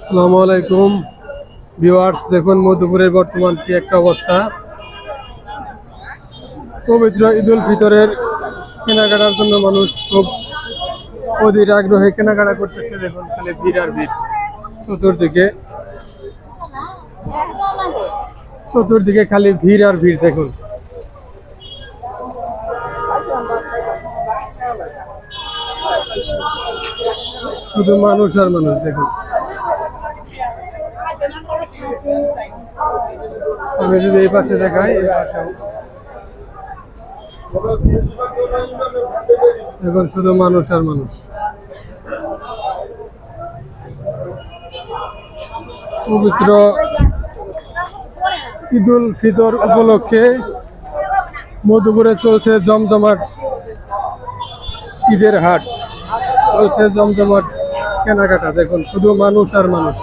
আসসালামু আলাইকুম ভিউয়ার্স, দেখুন মধুপুরের বর্তমান কি একটা অবস্থা। পবিত্র ঈদুল ফিতরের কেনাকাটার জন্য মানুষ খুব অধীর আগ্রহে কেনাকাটা করতেছে। দেখুন খালি ভিড় আর ভিড়, চতুর্দিকে চতুর্দিকে খালি ভিড় আর ভিড়। দেখুন শুধু মানুষ আর মানুষ। দেখুন আমি যদি এই পাশে দেখাই, এই পাশে দেখুন শুধু মানুষ আর মানুষ। পবিত্র ঈদুল ফিতর উপলক্ষে মধুপুরে চলছে জমজমাট ঈদের হাট, চলছে জমজমাট কেনাকাটা। দেখুন শুধু মানুষ আর মানুষ।